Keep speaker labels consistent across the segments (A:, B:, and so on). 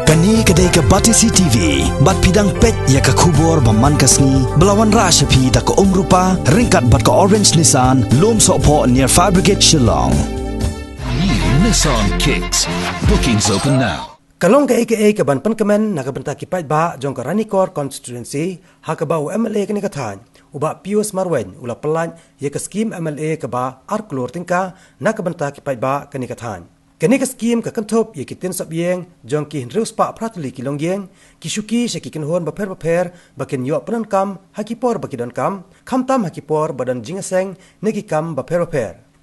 A: Kani kedai ke Batisi TV, bat pidang pet ya ke kubur baman kasni, belawan rasa pi da ke rupa, ringkat bat ke Orange Nissan, lom sokpo near Fire Brigade Shillong.
B: New Nissan Kicks. Bookings open now.
C: Kalong ke ban penkemen nak benta kipat ba jong ke Ranikor constituency ha ke ba MLA kini kathan uba Pius Marwen ula pelan ye ke skim MLA ke ba arklor tingka nak benta kipat ba kini kathan kini ke skim ke kentop ye kitin sab yeng jong ki hrus pa pratli ki long yeng ki shuki se ki kinhon ba pher bakin yo penan kam hakipor bakidon kam khamtam hakipor badan jingaseng neki kam ba pher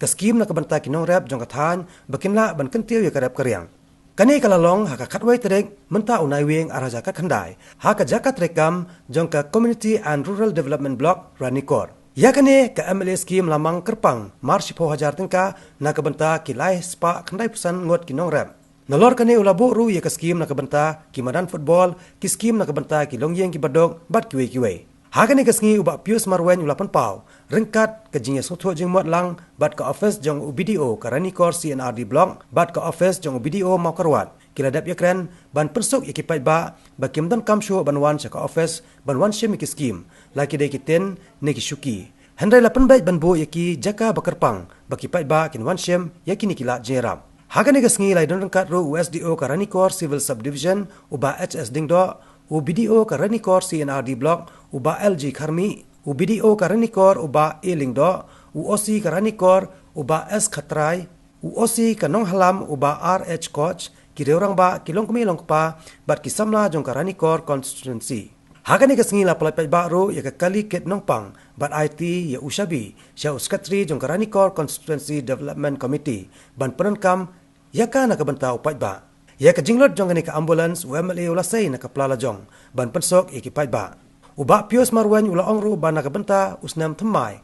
C: ke skim nak benta kinong rap jong kathan bakinla ban kentiu ye karap karyang Kani kalalong haka katway terek menta unai wing arah jakat khandai haka jakat rekam jongka Community and Rural Development Block Ranikor. Ya kani ke MLA scheme lamang kerpang marsipo hajar tingka nak benta kilai spa khandai pusan ngot kinong rap. Nalor kani ulabu ru ye ke scheme nak benta ki madan football ki scheme nak benta ki longyeng ki badok bat kiwe. Haka ni kesngi ubak Pius Marwen ulapan pau, ringkat ke jingnya sotho jing muat lang, bat ke office jong UBDO ke Ranikor CNRD Block, bat ke office jong UBDO mau karwat. Kila dap yakren, ban pensuk yakipai ba, bakim dan kamshu ban wan ke office, ban wan syem yaki skim, laki day kiten neki syuki. Handai lapan baik ban bu yaki jaka bakarpang, bakipai ba kin wan syem yaki nikila jeram. Haka ni kesngi lai don ringkat ru USDO ke Ranikor Civil Subdivision, ubah HS Dingdo, UBDO ke Ranikor CNRD Block, uba LG Kharmi, UBDO ke Ranikor uba Elingdo, UOC ke Ranikor uba S Khatrai, UOC ke Nong Halam uba RH Coach, kira orang ba kilong kemi long pa, bat kisamla jong ke Ranikor constituency. Haka ni kesngi la pelai baru ya ke kali ket Nong Pang, bat IT ya Ushabi, Syah Uskatri jong ke Ranikor Constituency Development Committee, ban penenkam ya ka nak benta upai ba. Ya ke jinglot jong ni ke ambulans UMLA ulasai nak pelala jong ban pensok ikipai ba. Uba Pius Marwen ula ongru ban nak benta usnam themai.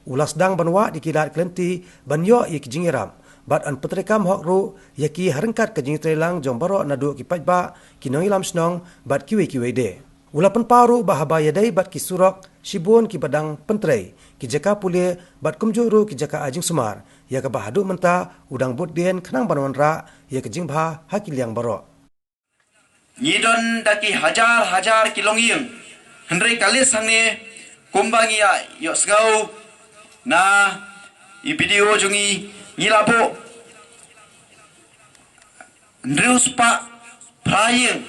C: Ulas dang banwa dikilat klenti ban yo ik jingiram. Bat an petrekam hok ru yaki harengkat ke jingtrelang jong baro nadu kipai ba kinong ilam snong bat kiwe de. Ula pen paru bahaba yadai bat kisurok shibun ki badang pentrei ki jaka pulie bat kumjuru ki jaka ajing sumar. Ya ke bahadu menta udang budien kenang banwan ra ya ke jingba hakil yang baro.
D: Nyidon daki hajar kilongyeng. Hendrai kalis hangne kumbangi ya yok segau na i video jungi nyilapo. Ndrius pa prayeng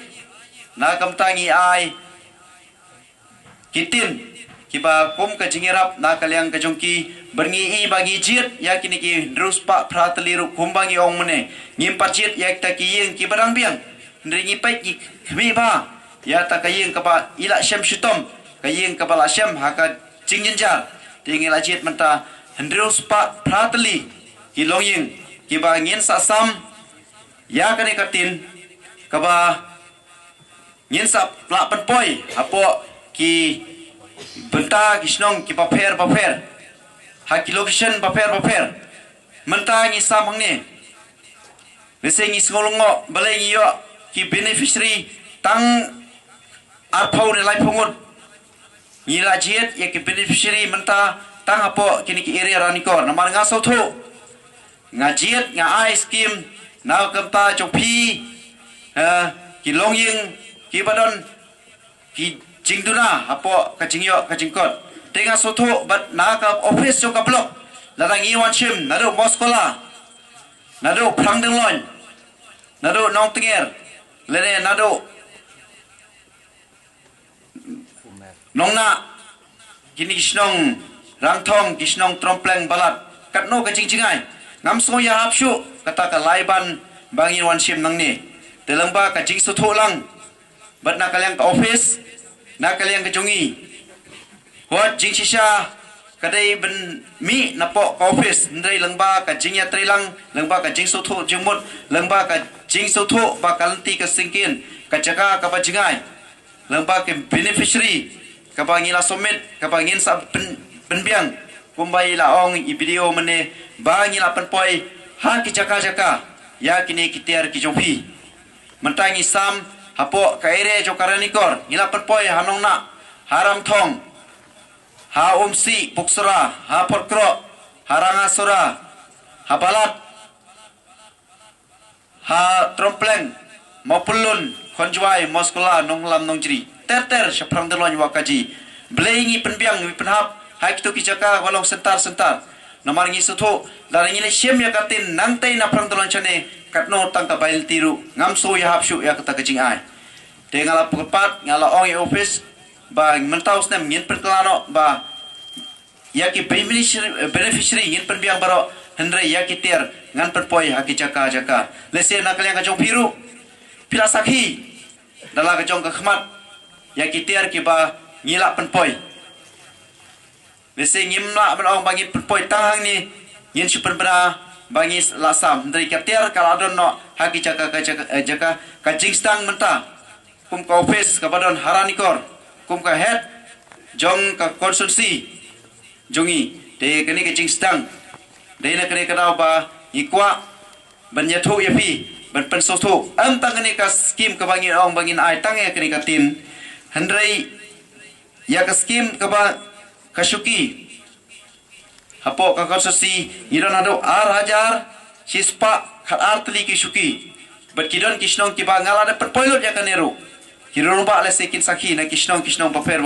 D: na kamtangi ai kitin kiba kum ka jingirap na kalyang ka jongki berngi bagi jit ya kini ki drus pa prateliru kumbangi ong mene ngimpat jit ya ta ki yeng ki barang biang ndringi pai ki khmi ba ya ta ka yeng ka ba ila syam syutom ka yeng ka bala syam ha ka jinginjar tingi la jit menta drus pa prateli ki longyeng ki ba ngin sa sam ya kani katin ka ba ngin sa pla penpoi apo ki benta kisnong ki paper haki location paper menta ngi samang ni lese ngi sngolongo balai ngi yo ki beneficiary tang arpau ni lai pungut ngi lajiet ya ki beneficiary menta tang apo kini ki area Ranikor namar nga sotho ngajiet nga ai scheme na kamta chopi ki longyeng ki badon ki jingduna apo ka jingyo ka jingkot tenga sotho bat na ka office jo ka blok ladang iwan chim nado moskola nado prangdenglon nado nongtinger lene nado nongna kini kisnong rangthong kisnong trompleng balat katno ka jingjingai ngamso ya hapshu kata ka laiban bangin wan chim nangni telangba ka jing sotho lang bat na kalyang ka office na kalyang kejongi hot jing shisha kadai ben mi napo ka office ndai lengba ka jingya trilang lengba ka jing sotho jingmut lengba ka jing sotho ba kalanti ka singkin ka jaga ka ba jingai lengba ke beneficiary ka ba ngila somit ka ba ngin sa penbiang kumbai la ong i video mene ba ngila penpoi ha ki jaka ya kini kitiar ki jongpi mentangi sam hapo kaire jo Ranikor ngila penpoi hanong na haram thong ha umsi puksura ha porkro harangasura ha balat ha trompleng maupun konjuai moskola nong lam nong jri ter seprang delon wakaji blengi penbiang penhap hai kitu kijaka walong sentar namar ngi sutho darangi le siem ya katin nangtai na prang delon chane katno tangka bail tiru ngamso ya hapshu ya kata kajing ai te ngala pepat ngala ong e office ba mentaus nem ngin perkelano ba yaki beneficiary ngin penbiang baro hendre yaki ter ngan perpoi haki jaka lese nakal yang kajong piru pila sakhi dala kajong kakhmat yaki ter ki ba ngila penpoi lese ngimla ban ong bangi penpoi tanghang ni ngin super bra bangi lasam hendre kater kaladon no haki jaka kajing stang menta kum ka office ka badon haranikor kum ka head jong ka konsulsi jongi te kini kajing stang dei na kene kadau ba ikwa ban yathu yapi ban pensoso am tangani ka skim ka bangi ong bangin ai tange kene ka tin handrei ya ka skim ka ba kasuki hapo ka konsulsi iron ado hajar sispa khat artli ki suki bat kidon kisnong ki ba ngala da perpoilot ya kanero kirong ba le sekin sakhi na kisnong paper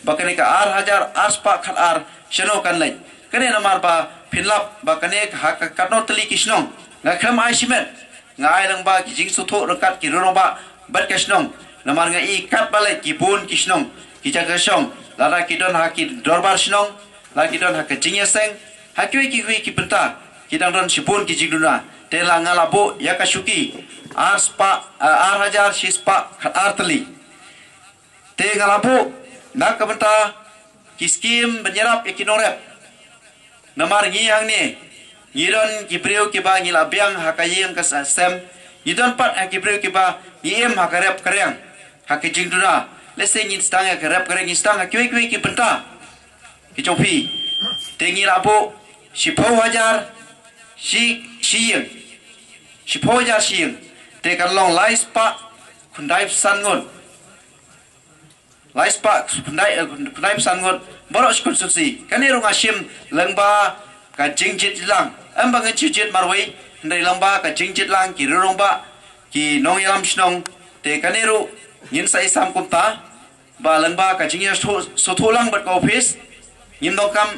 D: bakane ka hajar aspa khat ar shano kan lai kane namar ba pinlap ba kane katno tali kisnong ngakham ai simet ngai lang ba ki jing sutho rakat ki ro ba bat kisnong namar ngai kat balai ki bun kisnong ki jaga song lara ki don ha ki dorbar snong la ki don ha ka jing yaseng ha ki benta ki dang don sipun ki jigduna te la ngala bo yakashuki arspa hajar sispa khat artali te ngala bo nak ka benta ki skim benyerap ikinorep namar ngiyang ni ngidon kibreu ki ba ngila biang hakayeng ka sem ngidon pat kibreu ki ba ngiem hakarep karyang hakijing duna lese ngin stang hakarep karyang ngin stang hakwi ki benta ki chopi te ngila bo sipau hajar shiyeng te kan long laispa kundai sangon laispa kundai sangon borok konsulsi kani rong asim langba ka jingjit lang ambang jingjit marwai ndai langba ka jingjit lang ki rong ba ki nong yalam snong te kani ru ngin sai sam kumta ba langba ka jingjit so tholang bat ka office ngin dong kam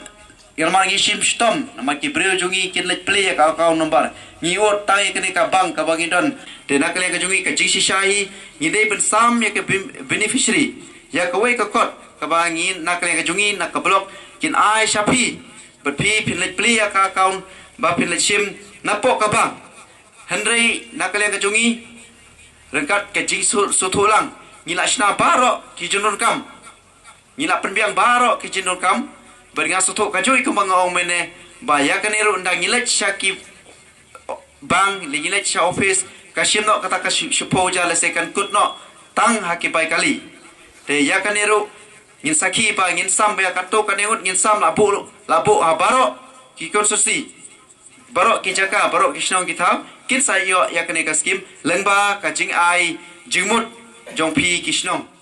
D: irmar ngi sim stom nama ki breu jungi kin let play ka number ngi ot tangi kini ka bank ka bangi don te nakle ka jungi ka jingsi shahi ngi dei ben sam ya ka beneficiary ya ka wei ka kot ka bangi nakle ka jungi nak ka block kin ai shapi but pin let play ka account ba pin let sim napo ka bang hendrei nakle ka jungi rengkat ka jing su tholang ngi la shna baro ki junur kam ngi la penbiang baro ki junur kam beringat soto kajoi kembang ong mene baya kanero undang ngilet syaki bang ngilet sya office kasim no kata kasupo jala sekan kut no tang hakipai kali te ya kanero ngin sakhi pa ngin sam ya kato kaneut ngin sam labu habaro ki konsorsi barok ki jaka barok kisnong kitab kin sayo ya kaneka skim lengba kajing ai jingmut jongpi kisnong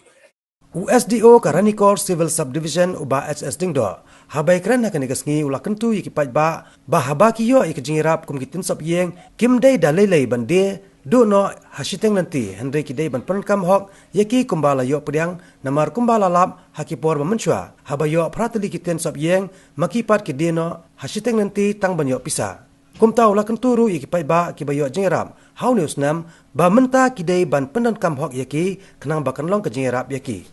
C: USDO Karanikor Civil Subdivision uba HS Dingdo habai kran hakan igasngi ula kentu ikipai ba haba kiyo ikjingirap kum kitin sop yeng kim dei dalai bande do no hasiteng nanti hendrei kidei ban penkam hok yaki kumbala yo pediang namar kumbala lap hakipor memenchua haba yo prateli kitin sop yeng makipat kideno hasiteng nanti tang banyo pisa kumta ula kenturu ikipai ba kibayo jingirap how news nam ba menta kidei ban penkam hok yaki kenang bakan long kejingirap yaki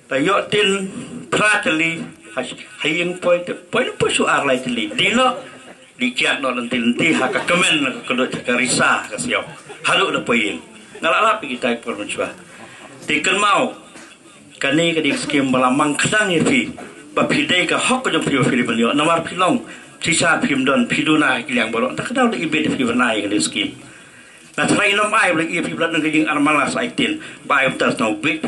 E: tayo tin prateli hayeng point pusu arlai tili dino di kiat no lentil haka kemen kedot karisa kasio halu na poyeng ngalala kita permenchua tiken mau kani kadi skim balamang kadang yepi bapidai ka hok jo pio filipinyo namar pilong sisa pimdon piduna kilang bolok tak kadau de ibet fibanai kadi skim na trai nom ai blik yepi blat ngajing armalas aitin ba tas no big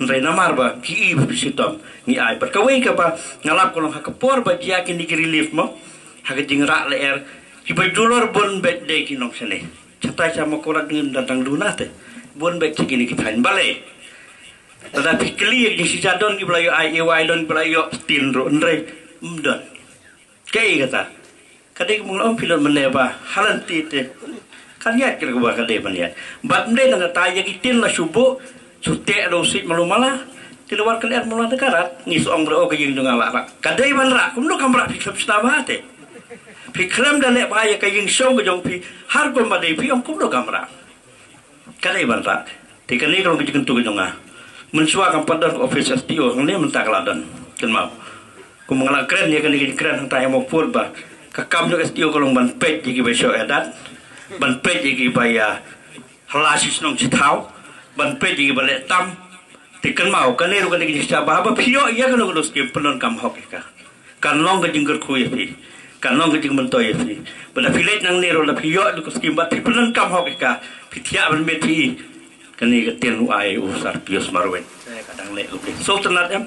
E: Nrai namar ba ki bisitom ni ai per kawai ka ba ngalap ko long hakapor ba dia kin di relief mo hakajing ra le er ki ba dollar bon bet de ki nong sene chata cha mo korat ngin datang dunate bon bet ki ni ki than bale tada pikli di si jadon ki blayo ai wai don blayo tin ro nrai don kai kata kadek mong om pilon mene ba halanti te kan ya kira gua kade paniat bat mde na taya gitin la subuh sute dosit malumala di luar kalian mula dekarat ni soong bro ke jing dunga lara kade ban ra kum no kamra fikram stabate fikram dan le bahaya ke jing song ke jong pi har ko made pi om kum no kamra kade ban ra ti kan ni kalau ke jing tu ke dunga mensua kam padar office STO ni mentak ladan ken mau ku mangala keren ya kan ni keren ta mo pur ba kakam no STO kolong ban pet jigi besok edat ban pet jigi baya halasis nong citau ban pet jigi balik tam tikan mau kan ni rukan jigi siapa apa pio iya kan udah skim penon kam hok ka kan long ke jingker ku ya pi kan long ke jing mentoy ya pi pada filet nang ni ro pio lu skim bat penon kam hok ka pitia ban meti kan ni ke tian uai usar pios marwen saya kadang le lebih so tenat em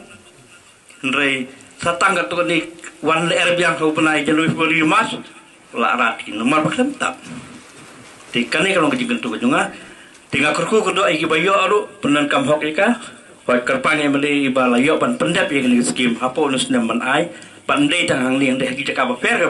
E: rei satang kat tu ni wan le erbiang kau penai jalui beri mas la rat nomor bakam tap tikan ni kalau kejing tu kejunga tinggal kerku kedo iki bayo alu penan kam hok ika wai kerpang yang meli balayo ban pendap yang ni skim hapo nus neman ai ban dei tang hang liang deh kita ka fair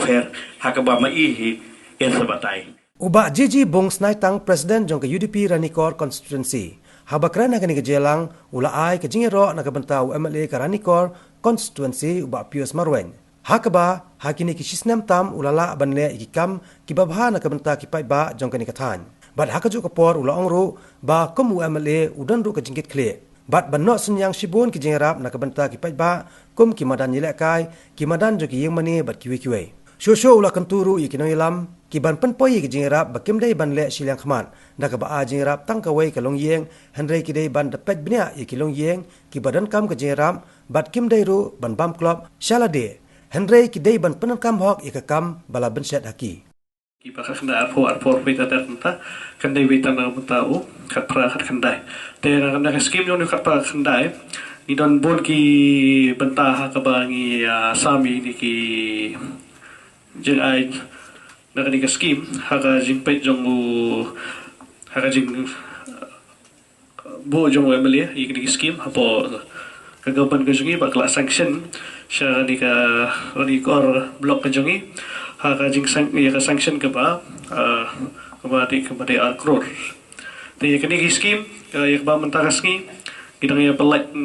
E: hakaba ma i en sabatai
C: Uba Jiji Bong Snai Tang Presiden jong ke UDP Ranikor Constituency. Habakran na kani kejelang ulaai ke jingero na kabentau MLA ke Ranikor Constituency uba Pius Marwen. Hakaba hakini ki sisnem tam ulala banle ikikam kibabha na kabenta kipai ba jong kani kathan. Bad hakaju kapor ula ongru ba komu MLA udan ru ke jingkit kle. Bad banno sunyang shibun ki jingerap na kabenta kipai ba kum kimadan yilekai kimadan jong ki yengmani bad kiwi-kiwi. Shosho ula kenturu ikinoilam kiban penpoi ke jingrap bakim dai ban le silang khman da ka ba jingrap tang ka wei ka long yeng handrei ki dai ban depet bnia ikilong yeng ki badan kam ke jingrap bat kim dai ru ban bam club shalade handrei ki dai ban penan kam hok ikakam bala ben set haki
F: ki ba khanda arpo beta tarta kan dai beta na mutau khat pra khat khandai te na ka skim yo ni khat pra khandai ni don bon ki benta ha ka ba ngi sami ni ki jeng ai nakani ka scheme haka jing pet jong haka jing bo jong MLA ikni scheme hapo kagaban ka jongi bakla sanction sya ni ka rani kor block ka jongi haka jing sanction ka ba kemati crore te ikni ki scheme yak ba mentakas ni kita ya pelat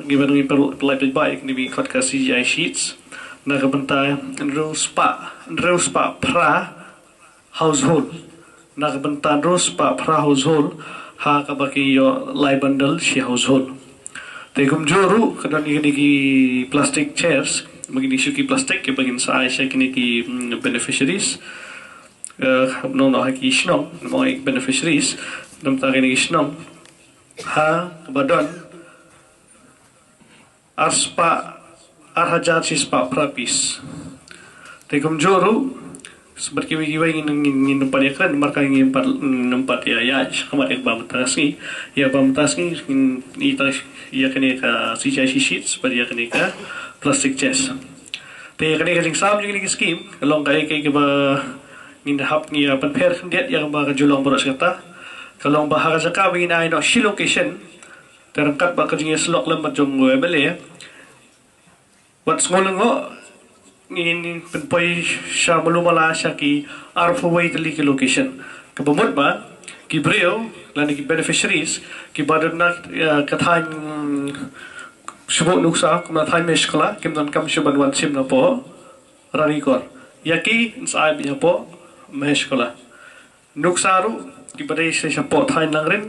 F: gibangi pelat baik ni bi khot ka CGI sheets na kabenta rules pa pra household na kabenta rules pa pra household ha kabaki yo lai bundle si household te kumjoru kadan ni ki plastic chairs magini shuki plastic ke bagin sa aisha kini ki beneficiaries no haki shnong mo beneficiaries nam ta kini shnong ha kabadon aspa arhajar sispa prapis tekum joru seperti kiwi ingin nampak ya kan marka ingin nampak ya kemarin bam tasni ini ya kene ka CGI sheet seperti ya kene ka plastic chest te kene ka sam jing ni scheme long kai ba in hap ni pan pher det yang ba ka julong boros kata kalong ba ha ka ingin ai no shi location terangkat ba ka jing slok lambat jong bele What's going on? In penpoi siya malumala siya ki arfaway tali ki location. Kabamot ba? Ki breo, lani ki beneficiaries, ki badad na kathain subo nuksa, kung nathain meshkala, kim dan kam siya banwan sim na po, Ranikor. Yaki, sa ay niya po, meshkala. Nuksaru, ki baday siya po, thain lang rin,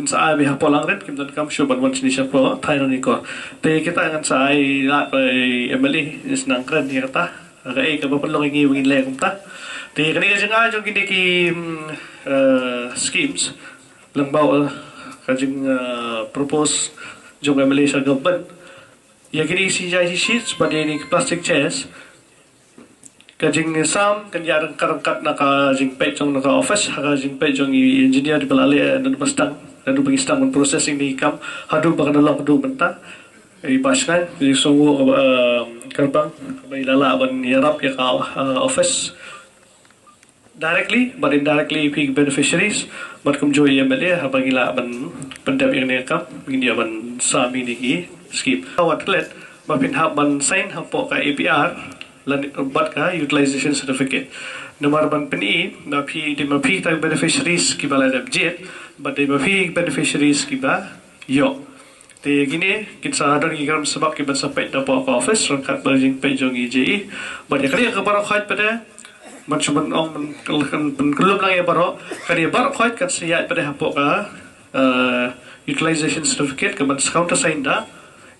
F: sa ay hapo lang rin kim dan kam syo banwan siya po tayo ni ko te kita ngan sa ay la Emily is nang kren ni kata ka ba palong ngi wing le kumta te kani ka nga jong kini ki schemes lang ba ka jing propose jong Emily sa government ya kini CGI sheets pa ni plastic chairs ka jing sam kan yarang karangkat na ka jing pet jong na ka office ka jing pet jong engineer di balale na bastang dan pengistang processing ni kam hadu bakal dalam hadu benta ibaskan jadi semua gerbang bagi lala ban yarap ya ka office directly but indirectly pig beneficiaries but kum joy MLA bagi la ban pendap yang ni kam begini ban sami ni ki scheme awat let bapin hab ban sign hapo ka APR lan bat ka utilization certificate nomor ban peni na phi di ma phi tang beneficiaries ki bala dab jet but di ma phi beneficiaries ki ba yo te gini kin sa hadar gi gram sebab ki ban sampai da po office rangkat berjing pe jong IJI but kali ka baro khat pada macam ong kelum lang ya baro kali baro khat kan siya pada hapo ka utilization certificate ka ban counter sign da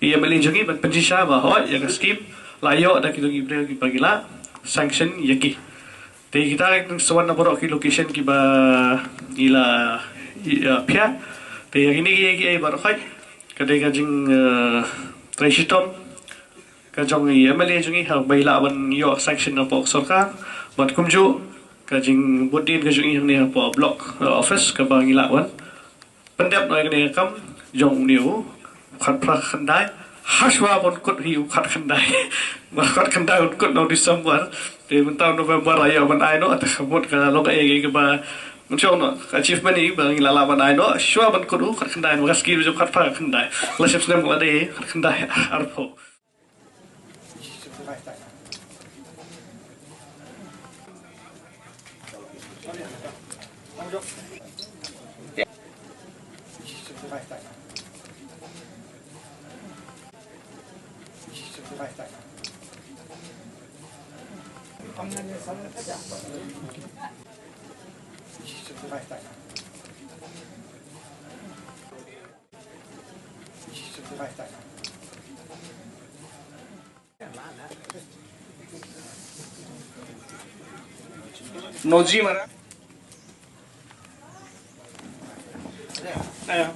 F: ia mali jongi ban penjisha ba ho ya scheme layo da ki jongi bre ki pagila sanction yaki te kita sawan na baro ki location ki ba ila pia te gini ki ai baro khat kadai ka jing tresitom ka jong ia mali jongi ha baila ban yo sanction na po sarkar bat kumju ka jing bodin ka jongi ni po block office ka ba ngila wan pendep noi ka kam jong niu khat pra khandai haswa bon kut hiu khat khandai ma khat khandai bon kut no December te mentau November ayo ban ai no ta khabot ka lo ka e ba muncul no achievement ni bang la ban ai no shwa ban kut khat khandai ma skill jo khat pra khandai la chef nem la de khat khandai arpo
G: Noji mana? Ayo.